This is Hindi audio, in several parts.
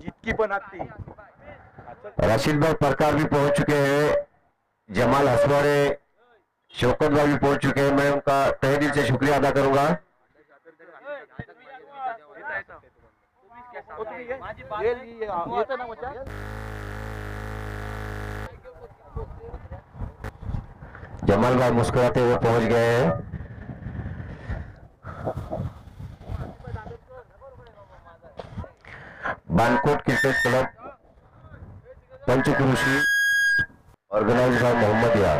जितकी पण हत्ती राशिद भाई परकार भी पहुंच चुके हैं, जमाल हसवारे शौकत भाई भी पहुंच चुके हैं। मैं उनका तहे दिल से शुक्रिया अदा करूंगा। जमाल भाई मुस्कुराते हुए पहुंच गए हैं। Bankot cricket club Panchkroshi organise by Mohammadiya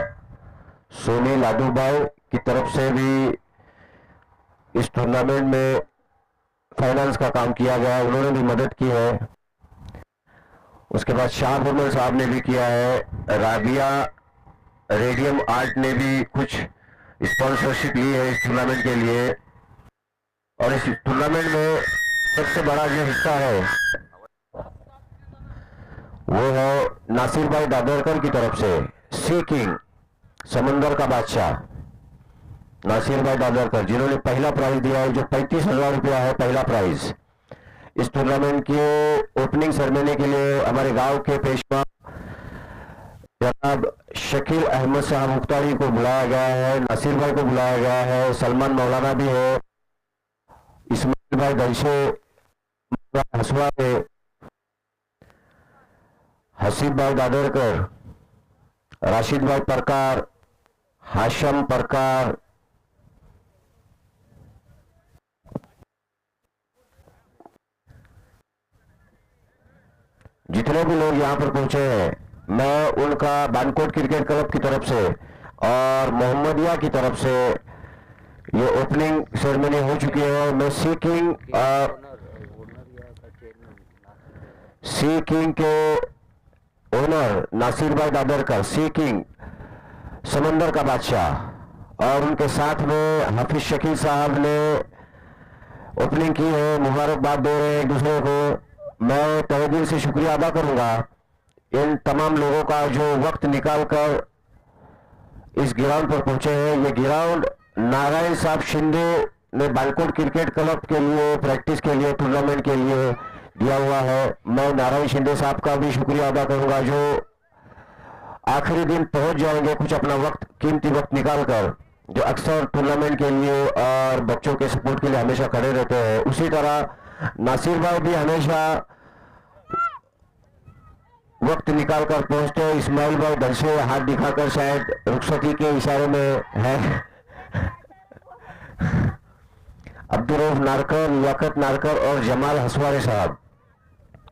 Soni Ladu भाई की तरफ से भी इस टूर्नामेंट में फाइनेंस का काम किया गया, उन्होंने भी मदद की है। उसके बाद शाह बुरमल साहब ने भी किया है। राबिया रेडियम आर्ट ने भी कुछ स्पॉन्सरशिप ली है इस टूर्नामेंट के लिए। और इस टूर्नामेंट में सबसे बड़ा जो हिस्सा है वो है नासिर भाई दादरकर की तरफ से। सी किंग समंदर का बादशाह नासिर भाई दादरकर, जिन्होंने पहला प्राइज दिया है, जो 35,000 रुपया है पहला प्राइज। इस टूर्नामेंट के ओपनिंग सेरेमनी के लिए हमारे गांव के पेशवा जनाब शकील अहमद साहब मुख्तारी को बुलाया गया है, नासिर भाई को बुलाया गया है, सलमान मौलाना भी है, इस्माइल भाई दलशे हसवारे, हसीब भाई दादरकर, राशिद भाई परकार, हाशम परकार, जितने भी लोग यहाँ पर पहुंचे हैं, मैं उनका बानकोट क्रिकेट क्लब की तरफ से और मोहम्मदिया की तरफ से ये ओपनिंग सेरेमनी हो चुकी है। मैं सी किंग के ओनर नासिर भाई दादरकर, सी किंग समंदर का बादशाह, और उनके साथ में हाफिज शकील साहब ने ओपनिंग की है, मुबारकबाद दे रहे हैं एक दूसरे को। मैं तहे दिल से शुक्रिया अदा करूंगा इन तमाम लोगों का जो वक्त निकालकर इस ग्राउंड पर पहुंचे हैं। ये ग्राउंड नारायण साहब शिंदे ने बालकोट क्रिकेट क्लब के लिए प्रैक्टिस के लिए टूर्नामेंट के लिए दिया हुआ है। मैं नारायण शिंदे साहब का भी शुक्रिया अदा करूंगा जो आखिरी दिन पहुंच जाएंगे कुछ अपना वक्त, कीमती वक्त निकालकर, जो अक्सर टूर्नामेंट के लिए और बच्चों के सपोर्ट के लिए हमेशा खड़े रहते हैं। उसी तरह नासिर भाई भी हमेशा वक्त निकालकर पहुंचते हैं। इस्माइल भाई दल से हाथ दिखाकर शायद रुखसती के इशारे में है। अब्दुल रऊफ नारकर, लियाकत नारकर और जमाल हसवारे साहब,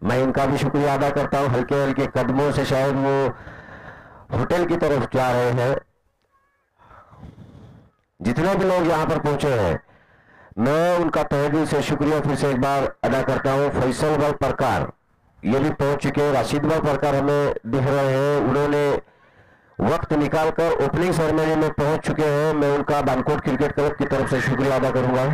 मैं इनका भी शुक्रिया अदा करता हूं। हल्के हल्के कदमों से शायद वो होटल की तरफ जा रहे हैं। जितने भी लोग यहां पर पहुंचे हैं, मैं उनका तहे दिल से शुक्रिया फिर से एक बार अदा करता हूं। फैसल भाई परकार ये भी पहुंच चुके हैं। राशिद भाई परकार हमें दिख रहे हैं, उन्होंने वक्त निकालकर ओपनिंग सेरेमनी में पहुंच चुके हैं। मैं उनका बानकोट क्रिकेट क्लब की तरफ से शुक्रिया अदा करूंगा।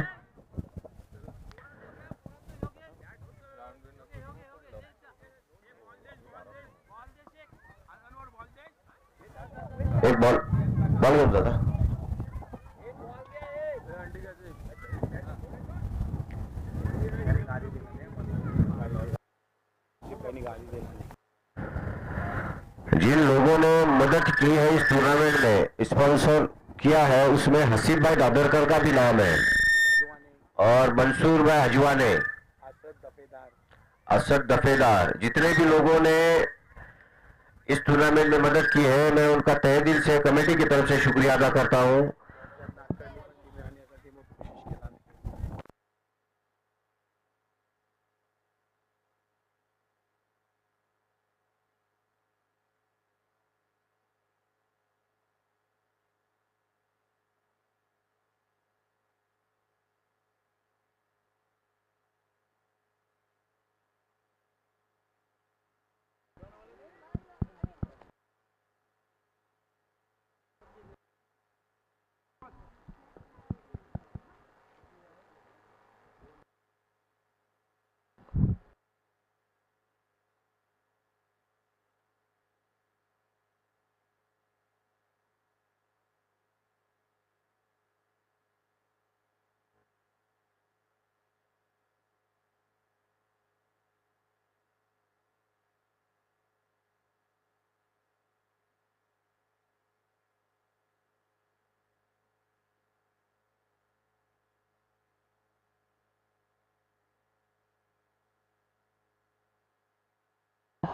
एक बॉल बॉल दादा जिन लोगों ने मदद की है इस टूर्नामेंट में, स्पॉन्सर किया है, उसमें हसीब भाई दादरकर का भी नाम है और मंसूर भाई हजवाने, असद दफेदार, जितने भी लोगों ने इस टूर्नामेंट में मदद की है, मैं उनका तहे दिल से कमेटी की तरफ से शुक्रिया अदा करता हूं।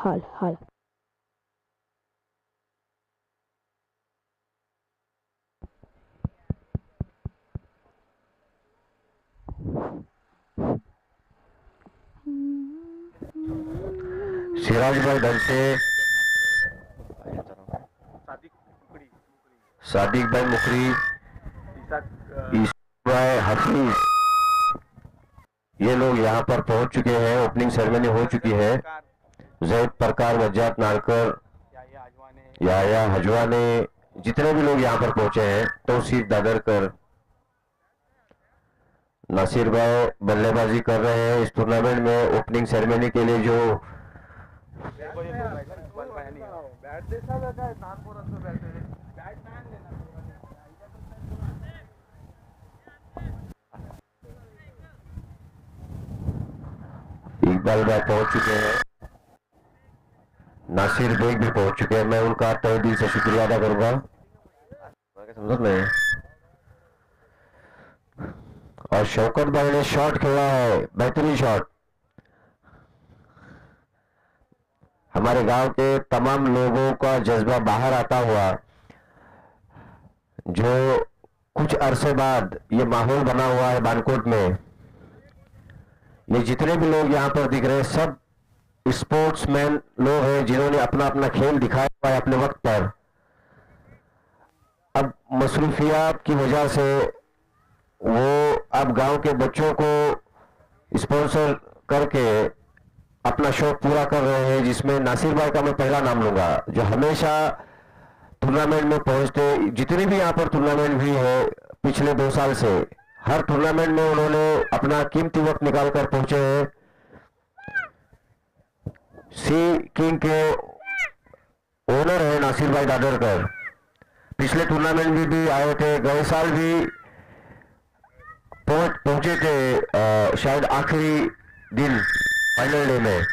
हाल। सिराज भाई ढलसे, सादिक भाई मुकरी, ईसा भाई हफीज, ये लोग यहाँ पर पहुंच चुके हैं। ओपनिंग सेरेमनी हो चुकी है। जैद प्रकार, वजात नालकर, याया हजवाने, जितने भी लोग यहाँ पर पहुंचे हैं, तौसीफ दादरकर, नासिर भाई बल्लेबाजी कर रहे हैं इस टूर्नामेंट में। ओपनिंग सेरेमनी के लिए जो इकबाल भाई पहुंच चुके हैं, नासिर बेग भी पहुंच चुके हैं। मैं उनका तहे दिल से शुक्रिया अदा करूंगा। समझ में। और शौकत भाई ने शॉट खेला है, बेहतरीन शॉट। हमारे गांव के तमाम लोगों का जज्बा बाहर आता हुआ, जो कुछ अरसे बाद ये माहौल बना हुआ है बानकोट में। ये जितने भी लोग यहाँ पर दिख रहे हैं, सब स्पोर्ट्समैन लोग हैं जिन्होंने अपना अपना खेल दिखाया हुआ है अपने वक्त पर। अब मसरूफियात की वजह से वो अब गांव के बच्चों को स्पॉन्सर करके अपना शौक पूरा कर रहे हैं, जिसमें नासिर भाई का मैं पहला नाम लूंगा, जो हमेशा टूर्नामेंट में पहुंचते। जितने भी यहाँ पर टूर्नामेंट भी है पिछले 2 साल से, हर टूर्नामेंट में उन्होंने अपना कीमती वक्त निकाल कर पहुंचे हैं। सी किंग के ओनर है नासिर भाई दादरकर। पिछले टूर्नामेंट में भी आए थे, गए साल भी पहुंचे थे शायद आखिरी दिन फाइनल डे में।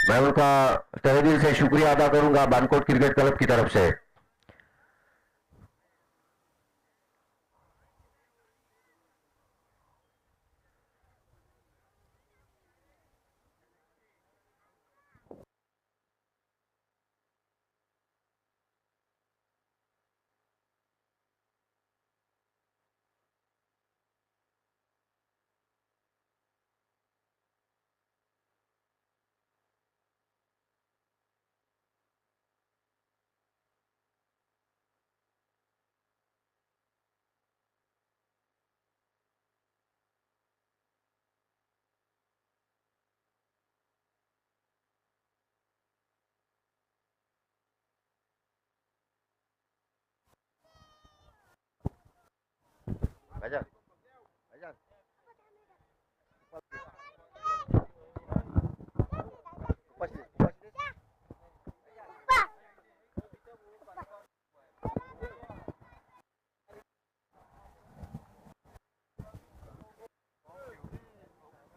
मैं उनका तहे दिल से शुक्रिया अदा करूंगा बानकोट क्रिकेट क्लब की तरफ से।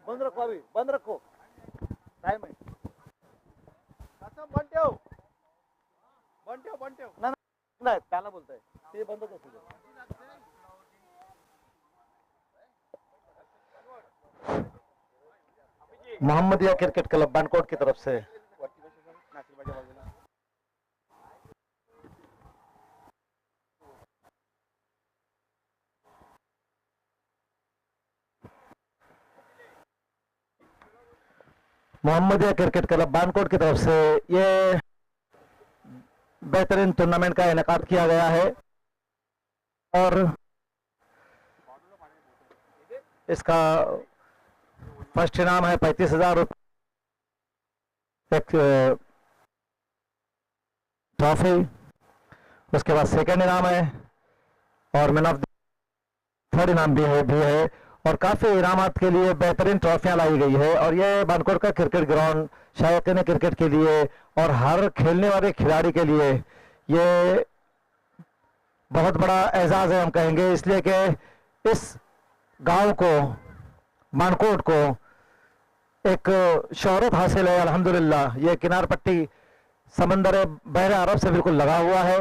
बंद रखो, अभी बंद रखो, टाइम है। बंट्यो बंट्यो बंट्यो ना नाही त्याला बोलताय ते बंद कर। मोहम्मदिया क्रिकेट क्लब बानकोट की तरफ से मोहम्मदिया क्रिकेट क्लब बानकोट की तरफ से ये बेहतरीन टूर्नामेंट का इनेकाद किया गया है और इसका फर्स्ट इनाम है 35,000 रुपये, एक ट्रॉफी। उसके बाद सेकंड इनाम है और मैन ऑफ थर्ड इनाम भी है और काफ़ी इनामात के लिए बेहतरीन ट्रॉफियां लाई गई है। और ये बानकोट का क्रिकेट ग्राउंड शायकीन क्रिकेट के लिए और हर खेलने वाले खिलाड़ी के लिए ये बहुत बड़ा एजाज़ है हम कहेंगे, इसलिए कि इस गांव को, बानकोट को एक शोहरत हासिल है अल्हम्दुलिल्लाह। ये किनार पट्टी समंदर बहरे अरब से बिल्कुल लगा हुआ है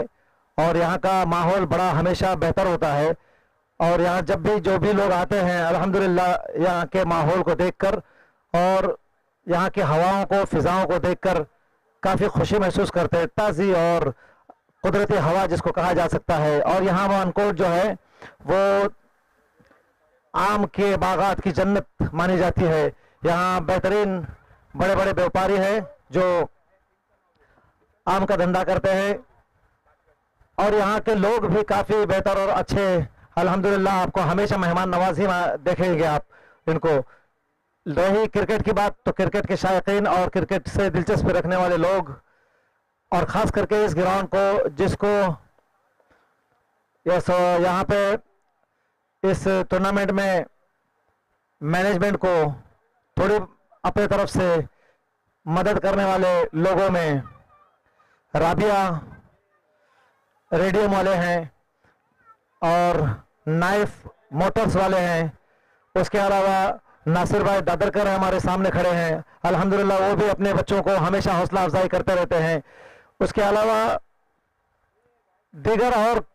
और यहाँ का माहौल बड़ा हमेशा बेहतर होता है। और यहाँ जब भी जो भी लोग आते हैं अल्हम्दुलिल्लाह यहाँ के माहौल को देखकर और यहाँ की हवाओं को, फिजाओं को देखकर काफ़ी खुशी महसूस करते हैं, ताज़ी और कुदरती हवा जिसको कहा जा सकता है। और यहाँ वानकोट जो है वो आम के बागात की जन्नत मानी जाती है। यहाँ बेहतरीन बड़े बड़े व्यापारी हैं जो आम का धंधा करते हैं, और यहाँ के लोग भी काफ़ी बेहतर और अच्छे, अल्हम्दुलिल्लाह। आपको हमेशा मेहमान नवाजी देखेंगे आप इनको। रही क्रिकेट की बात, तो क्रिकेट के शायकीन और क्रिकेट से दिलचस्पी रखने वाले लोग, और ख़ास करके इस ग्राउंड को जिसको यहाँ पे इस टूर्नामेंट में मैनेजमेंट को थोड़ी अपने तरफ से मदद करने वाले लोगों में राबिया रेडियम वाले हैं और नाइफ मोटर्स वाले हैं। उसके अलावा नासिर भाई दादरकर हमारे सामने खड़े हैं, अल्हम्दुलिल्लाह वो भी अपने बच्चों को हमेशा हौसला अफजाई करते रहते हैं। उसके अलावा दीगर और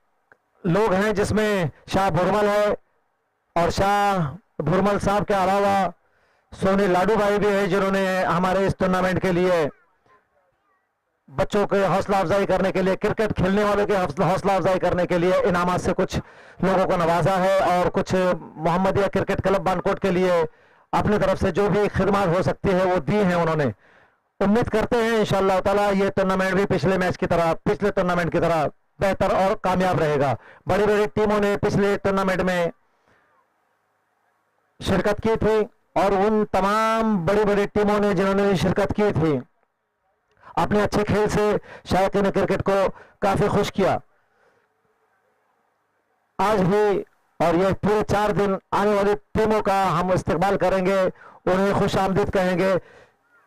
लोग हैं जिसमें शाह भुरमल है, और शाह भुरमल साहब के अलावा सोनी लाडू भाई भी है जिन्होंने हमारे इस टूर्नामेंट के लिए बच्चों के हौसला अफजाई करने के लिए, क्रिकेट खेलने वालों के हौसला अफजाई करने के लिए इनामात से कुछ लोगों को नवाजा है, और कुछ मोहम्मदिया क्रिकेट क्लब बानकोट के लिए अपनी तरफ से जो भी खिदमत हो सकती है वो दी है उन्होंने। उम्मीद करते हैं इंशाअल्लाह ताला ये टूर्नामेंट भी पिछले टूर्नामेंट की तरह बेहतर और कामयाब रहेगा। बड़ी बड़ी टीमों ने पिछले टूर्नामेंट में शिरकत की थी, और उन तमाम बड़ी बड़ी टीमों ने जिन्होंने शिरकत की थी अपने अच्छे खेल से शायकीन क्रिकेट को काफी खुश किया। आज भी और ये पूरे 4 दिन आने वाली टीमों का हम इस्तेमाल करेंगे, उन्हें खुश आमदीद कहेंगे।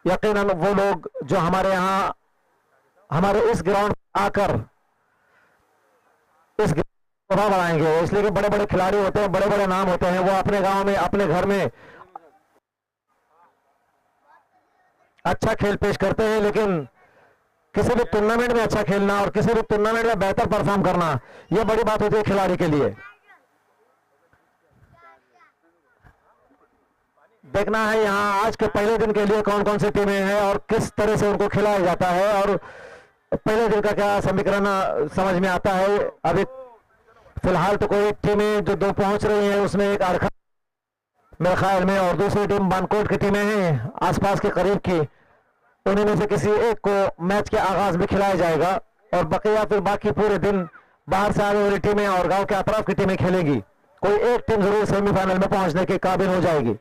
यकीनन वो लोग जो हमारे यहाँ हमारे इस ग्राउंड आकर इस शोभा बढ़ाएंगे, इसलिए कि बड़े बड़े खिलाड़ी होते हैं, बड़े बड़े नाम होते हैं, वो अपने गांव में अपने घर में अच्छा खेल पेश करते हैं, लेकिन किसी भी टूर्नामेंट में अच्छा खेलना और किसी भी टूर्नामेंट में बेहतर परफॉर्म करना, यह बड़ी बात होती है खिलाड़ी के लिए। देखना है यहाँ आज के पहले दिन के लिए कौन कौन सी टीमें हैं और किस तरह से उनको खिलाया जाता है, और पहले दिन का क्या समीकरण समझ में आता है। अभी फिलहाल तो कोई टीमें जो 2 पहुंच रही हैं, उसमें एक अरखा मेरे ख्याल में, और दूसरी टीम बानकोट की टीमें हैं आसपास के करीब की। उन्हीं में से किसी एक को मैच के आगाज में खिलाया जाएगा, और बकिया फिर बाकी पूरे दिन बाहर से आने वाली टीमें और गांव के अतराफ की टीमें खेलेंगी। कोई एक टीम जरूर सेमीफाइनल में पहुंचने के काबिल हो जाएगी।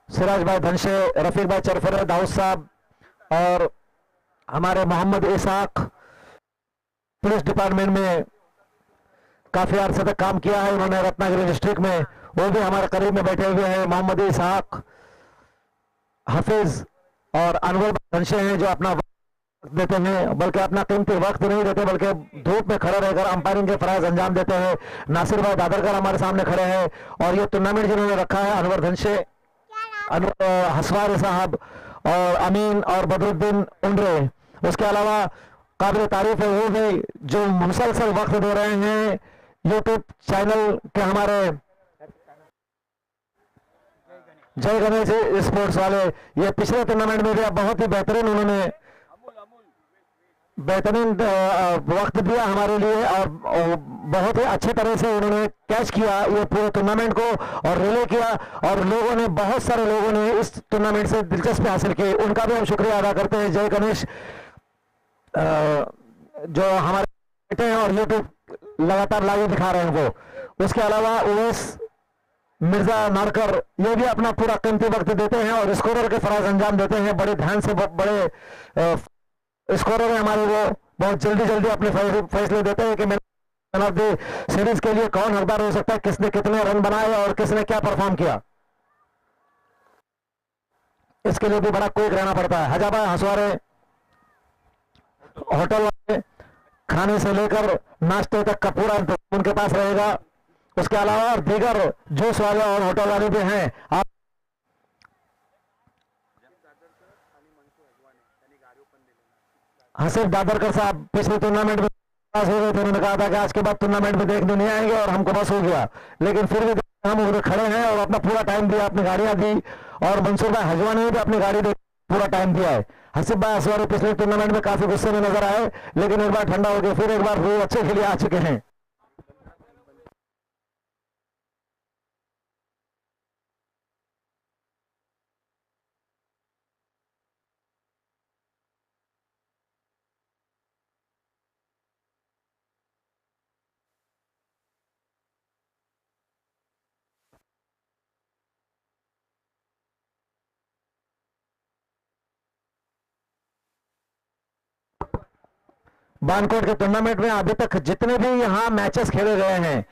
सिराज भाई धनशे, रफीक भाई चरफरे, दाऊद साहब और हमारे मोहम्मद इसाक पुलिस डिपार्टमेंट में काफी अरसे तक काम किया है उन्होंने रत्नागिरी डिस्ट्रिक्ट में, वो भी हमारे करीब में बैठे हुए हैं। मोहम्मद इसाक, हाफिज और अनवर धनशे हैं जो अपना वक्त देते हैं, बल्कि अपना कीमती वक्त नहीं देते बल्कि धूप में खड़े रहकर अंपायरिंग के फराइज अंजाम देते हैं। नासिर भाई दादरकर हमारे सामने खड़े हैं, और ये टूर्नामेंट जिन्होंने रखा है अनवर धनशे, हसवार साहब और अमीन और बदरुद्दीन उमरे। उसके अलावा काबिल तारीफ है वो भी जो मुसलसल वक्त दे रहे हैं यूट्यूब चैनल के हमारे जय गणेश स्पोर्ट्स वाले। ये पिछले टूर्नामेंट में भी बहुत ही बेहतरीन उन्होंने वक्त दिया हमारे लिए, और बहुत ही अच्छी तरह से उन्होंने कैच किया ये पूरे टूर्नामेंट को और रिले किया, और लोगों ने बहुत सारे लोगों ने इस टूर्नामेंट से दिलचस्पी हासिल की, उनका भी हम शुक्रिया अदा करते हैं। जय गणेश जो हमारे बेटे हैं और यूट्यूब लगातार लाइव दिखा रहे हैं वो। उसके अलावा उवैस मिर्जा नारकर ये भी अपना पूरा कीमती वक्त देते हैं और स्कोरर के फराज अंजाम देते हैं, बड़े ध्यान से। बड़े स्कोरर है हमारे, वो बहुत जल्दी जल्दी अपने फैसले देते हैं कि मैन ऑफ द सीरीज के लिए कौन हकदार हो सकता है, किसने कितने रन बनाए और किसने क्या परफॉर्म किया, इसके लिए भी बड़ा क्विक रहना पड़ता है। हजाबा हंसवारे होटल वाले खाने से लेकर नाश्ते तक का पूरा उनके पास रहेगा। उसके अलावा और दीगर जूस वाले और होटल वाले भी हैं। आप हसीब दादरकर साहब पिछले टूर्नामेंट में पास हो गए थे, उन्होंने कहा था कि आज के बाद टूर्नामेंट में देखने नहीं आएंगे और हमको बस हो गया, लेकिन फिर भी हम उधर खड़े हैं और अपना पूरा टाइम दिया, अपनी गाड़ियां दी। और मंसूर भाई हजवा ने भी अपनी गाड़ी दे पूरा टाइम दिया है। हसीब भाई असवारी पिछले टूर्नामेंट में काफी गुस्से में नजर आए, लेकिन एक बार ठंडा हो गए, फिर एक बार वो अच्छे के लिए आ चुके हैं। बानकोट के टूर्नामेंट में अभी तक जितने भी यहाँ मैचेस खेले गए हैं,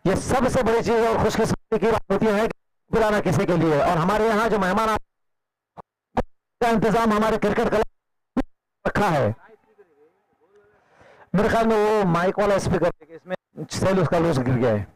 ये सबसे बड़ी चीज और खुशकिस्मती की बात होती है कि पिलाना किसी के लिए। और हमारे यहाँ जो मेहमान का इंतजाम हमारे क्रिकेट क्लब रखा है, मेरे ख्याल में वो माइक वाला स्पीकर इसमें सेल उसका लूज गिर गया है।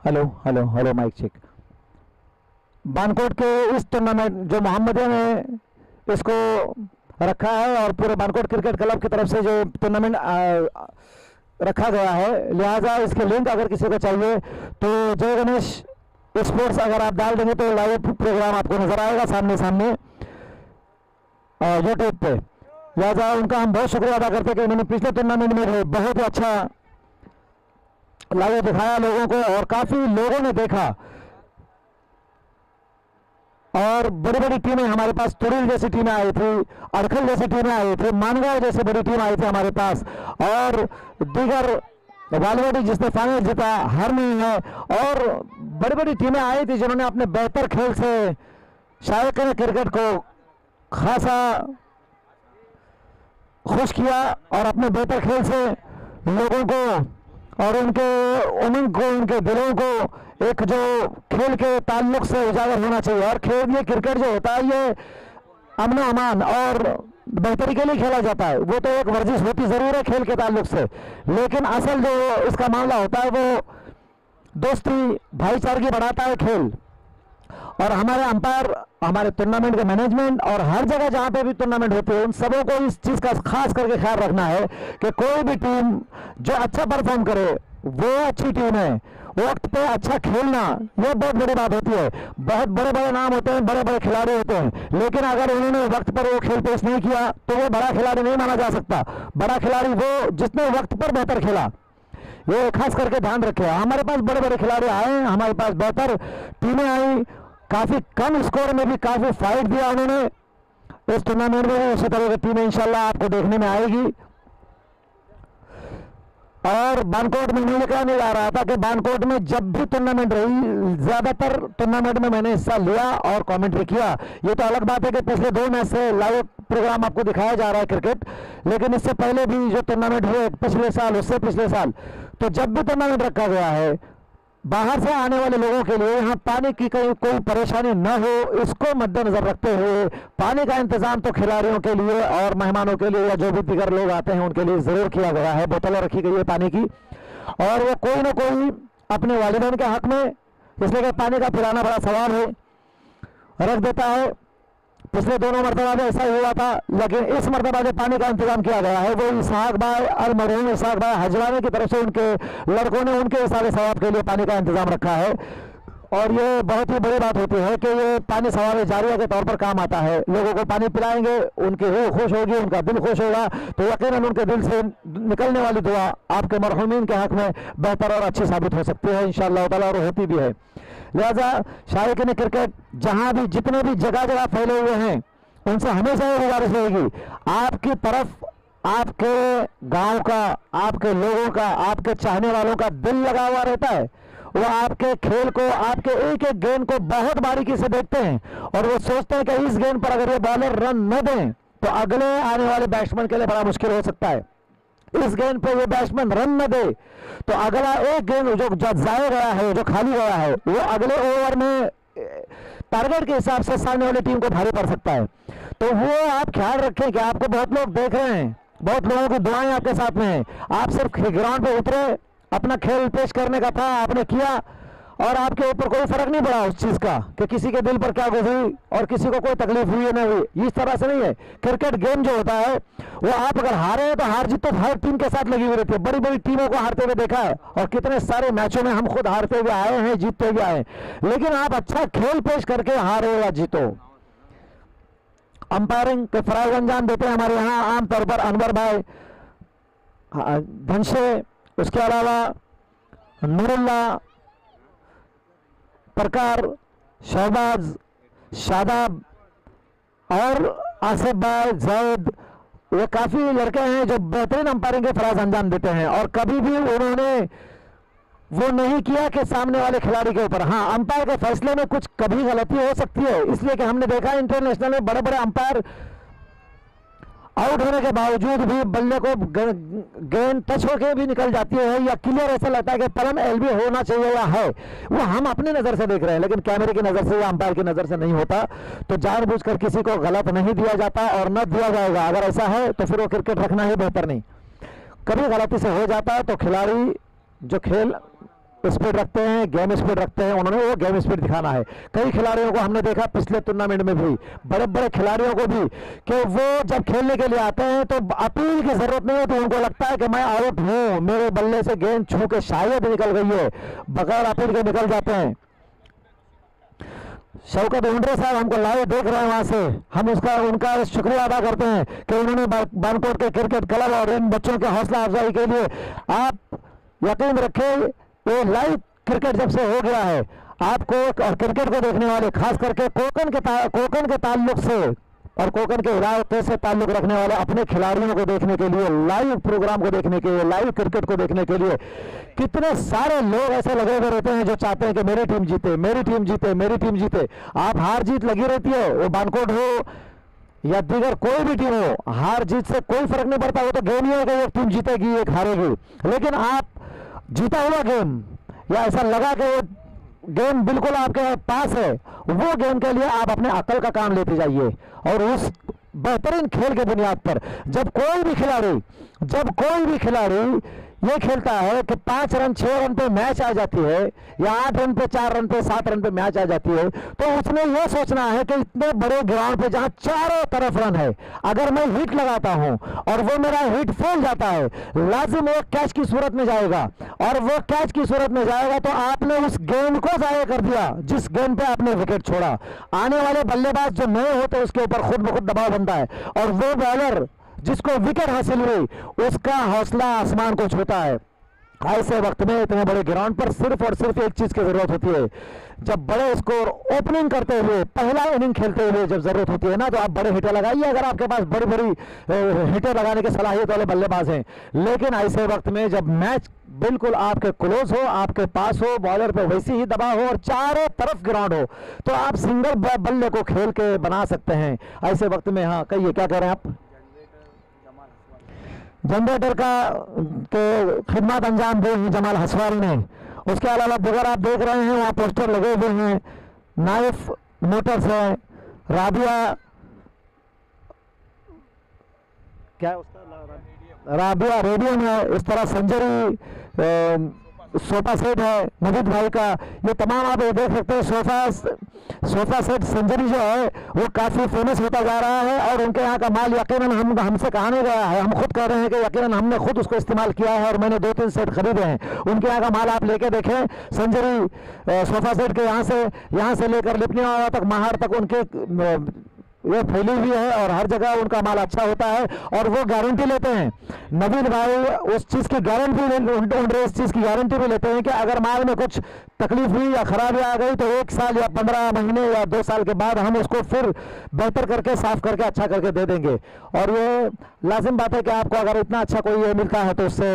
Hello hello hello, mic check. Bankot के इस टूर्नामेंट जो मोहम्मदिया ने इसको रखा है और पूरे बानकोट क्रिकेट क्लब की तरफ से जो टूर्नामेंट रखा गया है, लिहाजा इसके लिंक अगर किसी को चाहिए तो जय गणेश स्पोर्ट्स अगर आप डाल देंगे तो लाइव प्रोग्राम आपको नजर आएगा सामने सामने यूट्यूब पे। लिहाजा उनका हम बहुत शुक्रिया अदा करते हैं कि उन्होंने पिछले टूर्नामेंट में बहुत ही अच्छा लाइव दिखाया लोगों को और काफी लोगों ने देखा। और बड़ी बड़ी टीमें हमारे पास, तुड़िल जैसी टीमें आई थी, अड़खल जैसी टीमें आई थी, मानगांव जैसी बड़ी टीम आई थी हमारे पास, और दीगर वालवाड़ी जिसने फाइनल जीता हर नहीं है, और बड़ी बड़ी टीमें आई थी जिन्होंने अपने बेहतर खेल से शायद क्रिकेट को खासा खुश किया और अपने बेहतर खेल से लोगों को और उनके उमंग को, उनके दिलों को एक जो खेल के ताल्लुक से उजागर होना चाहिए। और खेल, ये क्रिकेट जो होता है ये अमन अमान और बेहतरी के लिए खेला जाता है। वो तो एक वर्जिश होती ज़रूर है खेल के ताल्लुक से, लेकिन असल जो इसका मामला होता है वो दोस्ती भाईचारगी बढ़ाता है खेल। और हमारे अंपायर, हमारे टूर्नामेंट के मैनेजमेंट और हर जगह जहाँ पे भी टूर्नामेंट होती है उन सबों को इस चीज़ का खास करके ख्याल रखना है कि कोई भी टीम जो अच्छा परफॉर्म करे वो अच्छी टीम है। वक्त पे अच्छा खेलना ये बहुत बड़ी बात होती है। बहुत बड़े बड़े नाम होते हैं, बड़े बड़े खिलाड़ी होते हैं, लेकिन अगर उन्होंने वक्त पर वो खेल पेश नहीं किया तो वो बड़ा खिलाड़ी नहीं माना जा सकता। बड़ा खिलाड़ी वो जिसने वक्त पर बेहतर खेला। ये खास करके ध्यान रखें। हमारे पास बड़े बड़े खिलाड़ी आए, हमारे पास बेहतर टीमें आई, काफी कम स्कोर में भी काफी फाइट दिया उन्होंने इस टूर्नामेंट में। उसी तरह की टीमें इंशाल्लाह आपको देखने में आएगी। और बानकोट में मुझे कहने जा रहा था कि बानकोट में जब भी टूर्नामेंट रही, ज्यादातर टूर्नामेंट में मैंने हिस्सा लिया और कमेंट्री किया। ये तो अलग बात है कि पिछले 2 मैच से लाइव प्रोग्राम आपको दिखाया जा रहा है क्रिकेट, लेकिन इससे पहले भी जो टूर्नामेंट हुए पिछले साल, उससे पिछले साल, तो जब भी टूर्नामेंट रखा गया है, बाहर से आने वाले लोगों के लिए यहाँ पानी की कोई परेशानी न हो, इसको मद्देनजर रखते हुए पानी का इंतजाम तो खिलाड़ियों के लिए और मेहमानों के लिए या जो भी दीगर लोग आते हैं उनके लिए जरूर किया गया है। बोतलें रखी गई है पानी की, और वो कोई ना कोई अपने वालिदैन के हक में, इसलिए कि पानी का पिलाना बड़ा सवाल है, रख देता है। पिछले दोनों मरतबा में ऐसा ही हुआ था, लेकिन इस मरतबा जो पानी का इंतजाम किया गया है वो इसहाक भाई अलमरहूम इसहाक भाई हजवानी की तरफ से उनके लड़कों ने उनके सारे सवाब के लिए पानी का इंतजाम रखा है। और ये बहुत ही बड़ी बात होती है कि ये पानी सवाब जारिया के तौर पर काम आता है। लोगों को पानी पिलाएंगे, उनकी रूह खुश होगी, उनका दिल खुश होगा, तो यकीनन उनके दिल से निकलने वाली दुआ आपके मरहूमीन के हक में बेहतर और अच्छी साबित हो सकती है इंशाअल्लाह ताला, और होती भी है। लिहाजा शायकीन क्रिकेट जहां भी जितने भी जगह जगह फैले हुए हैं, उनसे हमेशा ये गुजारिश रहेगी, आपकी तरफ आपके गांव का, आपके लोगों का, आपके चाहने वालों का दिल लगा हुआ रहता है। वो आपके खेल को, आपके एक एक गेंद को बहुत बारीकी से देखते हैं, और वो सोचते हैं कि इस गेंद पर अगर ये बॉलर रन न दें तो अगले आने वाले बैट्समैन के लिए बड़ा मुश्किल हो सकता है। इस गेंद पे वो बैट्समैन रन न दे तो अगला एक गेंद जो जाया गया है, जो खाली गया है, वो अगले ओवर में टारगेट के हिसाब से सामने वाली टीम को भारी पड़ सकता है। तो वो आप ख्याल रखें कि आपको बहुत लोग देख रहे हैं, बहुत लोगों की दुआएं आपके साथ में हैं। आप सिर्फ ग्राउंड पे उतरे, अपना खेल पेश करने का था, आपने किया, और आपके ऊपर कोई फर्क नहीं पड़ा उस चीज का कि किसी के दिल पर क्या गुजरी और किसी को कोई तकलीफ हुई है नहीं हुई। इस तरह से नहीं है। क्रिकेट गेम जो होता है वो आप अगर हारे हैं तो हार जीत तो हर टीम के साथ लगी हुई रहती है। बड़ी बड़ी टीमों को हारते हुए देखा है, और कितने सारे मैचों में हम खुद हारते हुए आए हैं, जीतते हुए आए हैं। लेकिन आप अच्छा खेल पेश करके हारो या जीतो। अंपायरिंग के फराइज अंजाम देते हैं हमारे यहाँ आमतौर पर अनवर भाई धनशे, उसके अलावा नूरुल्ला, प्रकार, शहबाज, शादाब और आसिफ भाई, जैद, ये काफी लड़के हैं जो बेहतरीन अंपायरिंग के फराज अंजाम देते हैं। और कभी भी उन्होंने वो नहीं किया कि सामने वाले खिलाड़ी के ऊपर, हाँ अंपायर के फैसले में कुछ कभी गलती हो सकती है, इसलिए कि हमने देखा इंटरनेशनल में बड़े बड़े अंपायर आउट होने के बावजूद भी बल्ले को गेंद टच होकर भी निकल जाती है, या क्लियर ऐसा लगता है कि पलम एलबी होना चाहिए या है, वो हम अपनी नजर से देख रहे हैं, लेकिन कैमरे की नजर से या अंपायर की नजर से नहीं होता। तो जानबूझकर किसी को गलत नहीं दिया जाता और न दिया जाएगा। अगर ऐसा है तो फिर वो क्रिकेट रखना ही बेहतर नहीं। कभी गलती से हो जाता है तो खिलाड़ी जो खेल स्पीड रखते हैं, गेम स्पीड रखते हैं, उन्होंने वो गेम स्पीड दिखाना है। कई खिलाड़ियों को हमने देखा पिछले टूर्नामेंट में भी, बड़े बड़े खिलाड़ियों को भी, कि वो जब खेलने के लिए आते हैं तो अपील की जरूरत नहीं होती। उनको लगता है कि मैं आउट हूं, मेरे बल्ले से गेंद छू के शायद निकल गई है, बगैर अपील के निकल जाते हैं। शौकत उंडरे साहब हमको लाइव देख रहे हैं वहां से, हम उनका शुक्रिया अदा करते हैं कि उन्होंने बानकोट के क्रिकेट क्लब और इन बच्चों के हौसला अफजाई के लिए, आप यकीन रखें ये लाइव क्रिकेट जब से हो गया है, आपको और क्रिकेट को देखने वाले खास करके कोकन के ताल्लुक से और कोकन के इलाके से ताल्लुक रखने वाले अपने खिलाड़ियों को देखने के लिए, लाइव प्रोग्राम को देखने के लिए, लाइव क्रिकेट को देखने के लिए कितने सारे लोग ऐसे लगे हुए रहते हैं जो चाहते हैं कि मेरी टीम जीते, मेरी टीम जीते, मेरी टीम जीते। आप हार जीत लगी रहती है, वो बानकोट हो या दीगर कोई भी टीम हो, हार जीत से कोई फर्क नहीं पड़ता। वो तो गेम ही है कि एक टीम जीतेगी एक हारेगी, लेकिन आप जीता हुआ गेम या ऐसा लगा कि वो गेम बिल्कुल आपके पास है, वो गेम के लिए आप अपने अकल का काम लेते जाइए। और उस बेहतरीन खेल के बुनियाद पर जब कोई भी खिलाड़ी ये खेलता है कि 5 रन 6 रन पे मैच आ जाती है, या 8 रन पे 4 रन पे 7 रन पे मैच आ जाती है, तो उसने ये सोचना है कि इतने बड़े ग्राउंड पे जहां चारों तरफ रन है, अगर मैं हिट लगाता हूं और वो मेरा हिट फेल जाता है, लाजिम वो कैच की सूरत में जाएगा, और वो कैच की सूरत में जाएगा तो आपने उस गेंद को जाया कर दिया जिस गेंद पे आपने विकेट छोड़ा। आने वाले बल्लेबाज जो नए होते उसके ऊपर खुद ब खुद दबाव बनता है, और वो बॉलर जिसको विकेट हासिल हुई उसका हौसला आसमान को छूता है। ऐसे वक्त में इतने बड़े ग्राउंड पर सिर्फ और सिर्फ एक चीज की जरूरत होती है, जब बड़े स्कोर ओपनिंग करते हुए पहला इनिंग खेलते हुए जब जरूरत होती है ना, तो आप बड़े हिटर लगाइए अगर आपके पास बड़ी बड़ी हिटर लगाने की सलाहियत वाले बल्लेबाज हैं। लेकिन ऐसे वक्त में जब मैच बिल्कुल आपके क्लोज हो, आपके पास हो, बॉलर पे वैसी ही दबाव हो और चारों तरफ ग्राउंड हो, तो आप सिंगल बल्ले को खेल के बना सकते हैं ऐसे वक्त में। हाँ कहिए, क्या कह रहे हैं आप? जनरेटर का के खिदमत अंजाम दी हैं जमाल हसवारी ने। उसके अलावा अगर आप देख रहे हैं वहाँ पोस्टर लगे हुए हैं, नाइफ मोटर्स है, राबिया क्या है उसका, राबिया रेडियम है, इस तरह संजरी सोफा सेट है नवीद भाई का। ये तमाम आप ये देख सकते हैं, सोफा सेट संजरी जो है वो काफ़ी फेमस होता जा रहा है और उनके यहाँ का माल यकीनन हमसे कहा नहीं गया है, हम खुद कह रहे हैं कि यकीनन हमने खुद उसको इस्तेमाल किया है और मैंने 2-3 सेट खरीदे हैं। उनके यहाँ का माल आप लेके देखें, संजरी सोफा सेट के यहाँ से लेकर लिपनिया तक, महार तक उनके वो फैली हुई है और हर जगह उनका माल अच्छा होता है और वो गारंटी लेते हैं। नवीन भाई उस चीज़ की गारंटी इस चीज़ की गारंटी भी लेते हैं कि अगर माल में कुछ तकलीफ हुई या खराबी आ गई तो 1 साल या 15 महीने या 2 साल के बाद हम उसको फिर बेहतर करके साफ करके अच्छा करके दे देंगे। और ये लाजिम बात है कि आपको अगर इतना अच्छा कोई ये मिलता है तो उससे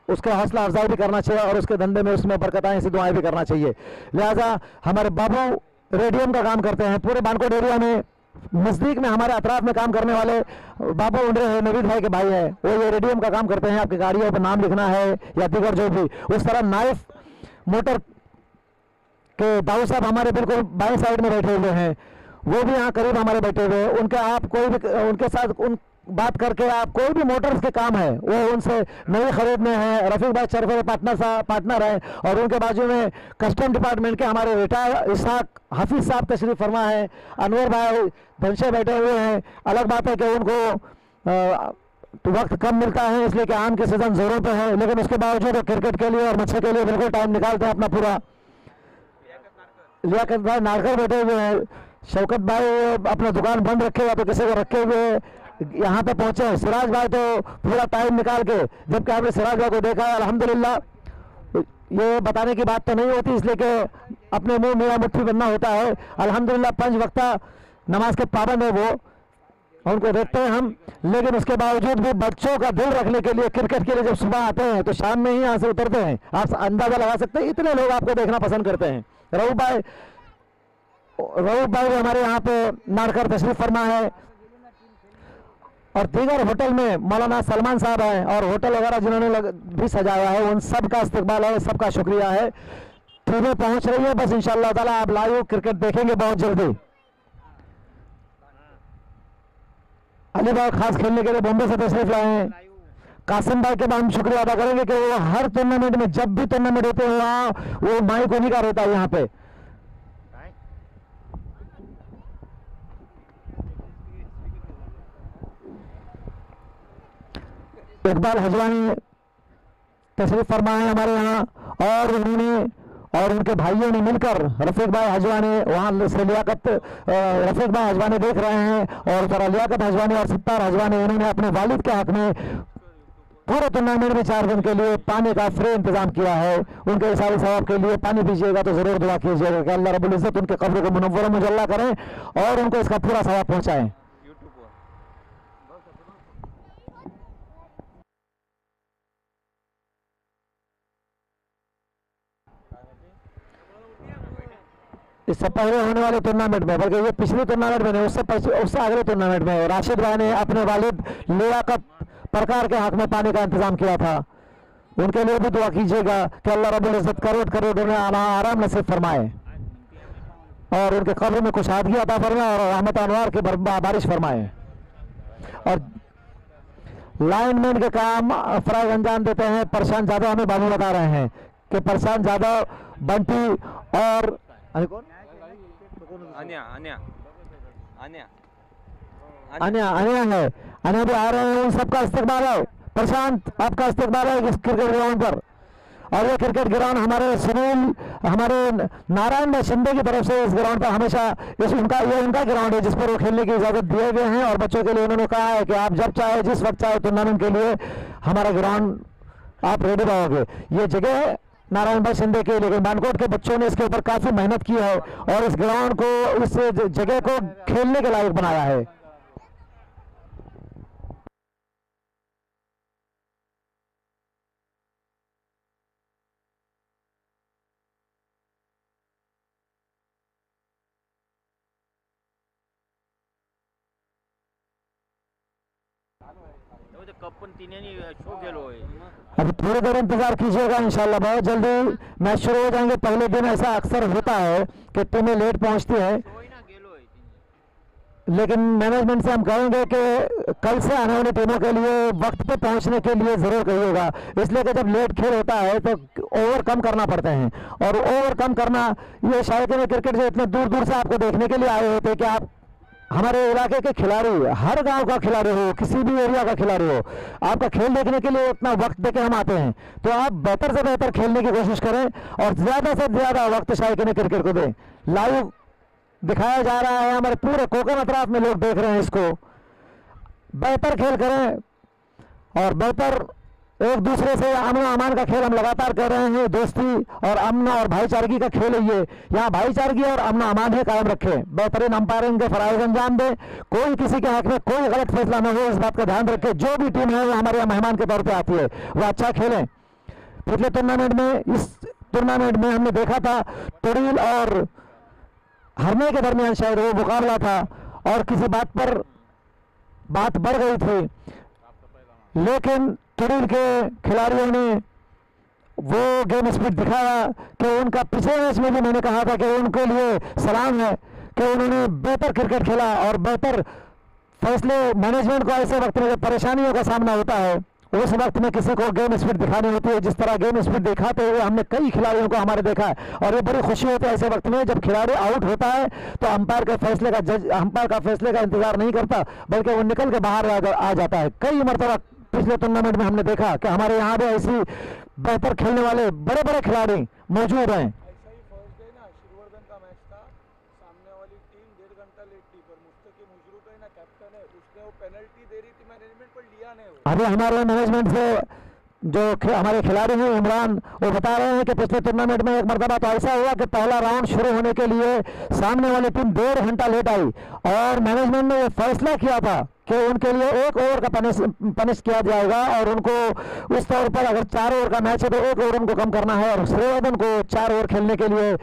उसके हौसला अफजाई भी करना चाहिए और उसके धंधे में उसमें बरकत आए ऐसी दुआएं भी करना चाहिए। लिहाजा हमारे बाबू रेडियम का काम करते हैं पूरे बानकोट एरिया में, नज़दीक में हमारे अतराफ में काम करने वाले बाबा उंडरे हैं, नवीद भाई के भाई है, वो ये रेडियम का काम करते हैं। आपकी गाड़ियों पर नाम लिखना है या दीगर जो भी, उस तरह नाइफ मोटर के दाऊ साहब हमारे बिल्कुल बाएं साइड में बैठे हुए हैं, वो भी यहाँ करीब हमारे बैठे हुए हैं। उनके आप कोई भी उनके साथ बात करके आप कोई भी मोटर्स के काम है वो उनसे नहीं खरीदने हैं। रफीक भाई चरफे पार्टनर हैं और उनके बाजू में कस्टम डिपार्टमेंट के हमारे रिटायर इसाक हाफिज साहब तशरीफ फरमा है, अनवर भाई धनशे बैठे हुए हैं। अलग बात है कि उनको वक्त कम मिलता है इसलिए कि आम के सीजन जोरों पे है, लेकिन उसके बावजूद क्रिकेट के लिए और मच्छे के लिए बिल्कुल टाइम निकालते हैं अपना पूरा। लियाकत भाई नारकर बैठे हुए हैं, शौकत भाई अपना दुकान बंद रखे या तो किसी को रखे हुए यहाँ पे पहुंचे हैं, सिराज भाई तो पूरा टाइम निकाल के, जबकि आपने सिराज भाई को देखा है अल्हम्दुलिल्लाह। ये बताने की बात तो नहीं होती इसलिए कि अपने मुंह मेरा मुट्ठी बनना होता है। अल्हम्दुलिल्लाह 5 वक्ता नमाज के पाबंद है वो, उनको देखते हैं हम, लेकिन उसके बावजूद भी बच्चों का दिल रखने के लिए क्रिकेट के लिए जब सुबह आते हैं तो शाम में ही यहाँ से उतरते हैं। आप अंदाजा लगा सकते हैं इतने लोग आपको देखना पसंद करते हैं। रऊफ भाई भी हमारे यहाँ पे नारकर तशरीफ फरमा है और दीगर होटल में मौलाना सलमान साहब हैं और होटल वगैरह जिन्होंने भी सजाया है उन सब का इस्तकबाल है, सबका शुक्रिया है। टीमें पहुंच रही है, बस इंशाअल्लाह ताला आप लाइव क्रिकेट देखेंगे बहुत जल्दी। अली भाई खास खेलने के लिए बॉम्बे से तशरीफ लाए हैं। कासिम भाई के बाद हम शुक्रिया अदा करेंगे कि वो हर टूर्नामेंट में जब भी टूर्नामेंट होते हैं वहाँ वो माइक उन्हीं का रहता है यहाँ पे। इकबाल हजवानी तशरीफ फरमा है हमारे यहाँ और उन्होंने और उनके भाइयों ने मिलकर रफीक भाई हजवानी वहाँ से लियाकत रफीक भाई हजवानी देख रहे हैं और जरा लियाकत हजवानी और सत्तार हजवानी उन्होंने अपने वालिद के हक में पूरे टूर्नामेंट में 4 दिन के लिए पानी का फ्री इंतजाम किया है। उनके इसारे सवाब के लिए पानी पीजिएगा तो जरूर दुआ कीजिएगा कि अल्लाह रब्बुल इज्जत उनके कब्र को मुनव्वर मुजल्ला करें और उनको इसका पूरा सवाब पहुँचाएँ। इससे पहले होने वाले टूर्नामेंट में, बल्कि ये पिछले टूर्नामेंट में नहीं, उससे अगले टूर्नामेंट में राशिद भाई ने अपने वालिद लियाकत प्रकार के हक में पानी का इंतजाम किया था। उनके लिए भी दुआ कीजिएगा कि अल्लाह रब्बुल इज्जत करोड़ उन्हें आराम नसीब फरमाए और उनके कब्र में कुशादगी अता फरमाए और रहमत अनवार की बारिश फरमाए। और लाइनमैन के काम फराज अंजाम देते हैं प्रशांत यादव, हमें बाबू बता रहे हैं कि प्रशांत यादव, बंटी और अन्या है, अन्या भी आ रहे हैं, उन सबका इस्तकबाल है। प्रशांत आपका इस्तकबाल है इस क्रिकेट ग्राउंड पर और ये क्रिकेट ग्राउंड हमारे नारायण भाई शिंदे की तरफ से इस ग्राउंड पर हमेशा ये उनका ग्राउंड है जिस पर वो खेलने की इजाज़त दिए हुए हैं और बच्चों के लिए उन्होंने कहा है कि आप जब चाहे जिस वक्त चाहे टूर्नामेंट के लिए हमारा ग्राउंड आप रेडी रहोगे। ये जगह है नारायण भाई शिंदे की, लेकिन बानकोट के बच्चों ने इसके ऊपर काफी मेहनत की है और इस ग्राउंड को, इस जगह को खेलने के लायक बनाया है। कप पण तिन्ही शो गेलो आहे। अभी थोड़ी देर इंतजार कीजिएगा, इंशाल्लाह बहुत जल्दी मैच शुरू हो जाएंगे। पहले दिन ऐसा अक्सर होता है कि टीमें लेट पहुंचती हैं, लेकिन मैनेजमेंट से हम कहेंगे कि कल से आने वाली टीमों के लिए वक्त पे पहुंचने के लिए जरूर कहिएगा, इसलिए कि जब लेट खेल होता है तो ओवर कम करना पड़ते हैं, और ओवर कम करना, ये शायद में क्रिकेट से इतने दूर दूर से आपको देखने के लिए आए होते कि आप हमारे इलाके के खिलाड़ी, हर गांव का खिलाड़ी हो, किसी भी एरिया का खिलाड़ी हो, आपका खेल देखने के लिए इतना वक्त देके हम आते हैं, तो आप बेहतर से बेहतर खेलने की कोशिश करें और ज्यादा से ज्यादा वक्त शायकीन क्रिकेट को दें। लाइव दिखाया जा रहा है, हमारे पूरे कोकण अतराफ में लोग देख रहे हैं इसको। बेहतर खेल करें और बेहतर एक दूसरे से अमन अमान का खेल हम लगातार कर रहे हैं। दोस्ती और अमन और भाईचारगी का खेल है ये, यहाँ भाईचारगी और अमन अमान है कायम रखें। बेहतरीन अंपायरिंग के फराइज अंजाम दें, कोई किसी के हक में कोई गलत फैसला न हो, इस बात का ध्यान रखें। जो भी टीम है हमारे यहाँ मेहमान के तौर पर आती है वो अच्छा खेलें। पिछले टूर्नामेंट में, इस टूर्नामेंट में हमने देखा था तुड़ील और हरने के दरमियान शायद वो मुकाबला था और किसी बात पर बात बढ़ गई थी, लेकिन तुड़ील के खिलाड़ियों ने वो गेम स्पिरिट दिखाया कि उनका पिछले मैच में भी मैंने कहा था कि उनके लिए सलाम है कि उन्होंने बेहतर क्रिकेट खेला और बेहतर फैसले। मैनेजमेंट को ऐसे वक्त में जब परेशानियों का सामना होता है, उस वक्त में किसी को गेम स्पिरिट दिखानी होती है। जिस तरह गेम स्पिरिट दिखाते हुए हमने कई खिलाड़ियों को हमारे देखा है, और ये बड़ी खुशी होती है ऐसे वक्त में जब खिलाड़ी आउट होता है तो अंपायर का फैसले का इंतजार नहीं करता, बल्कि वो निकल के बाहर आ जाता है। कई मरतबा पिछले टूर्नामेंट में हमने देखा कि हमारे यहाँ भी ऐसी बेहतर खेलने वाले बड़े बड़े खिलाड़ी मौजूद हैं। ऐसा ही फर्स्ट डे ना श्रीवर्धन का मैच था, सामने वाली टीम 1.5 घंटा लेट थी, पर मुस्तकीम मुजरूक है ना कैप्टन है, उसने वो पेनल्टी दे रही थी मैनेजमेंट, पर लिया नहीं वो। अभी हमारे मैनेजमेंट से जो हमारे खिलाड़ी हैं इमरान, वो बता रहे हैं कि पिछले टूर्नामेंट में एक मरतबा तो ऐसा हुआ कि पहला राउंड शुरू होने के लिए सामने वाली टीम 1.5 घंटा लेट आई और मैनेजमेंट ने ये फैसला किया था कि उनके लिए 1 ओवर का पनिश किया जाएगा और उनको उस तौर पर अगर 4 ओवर का मैच है तो 1 ओवर उनको कम करना है और श्रीवर्धन को 4 ओवर खेलने के लिए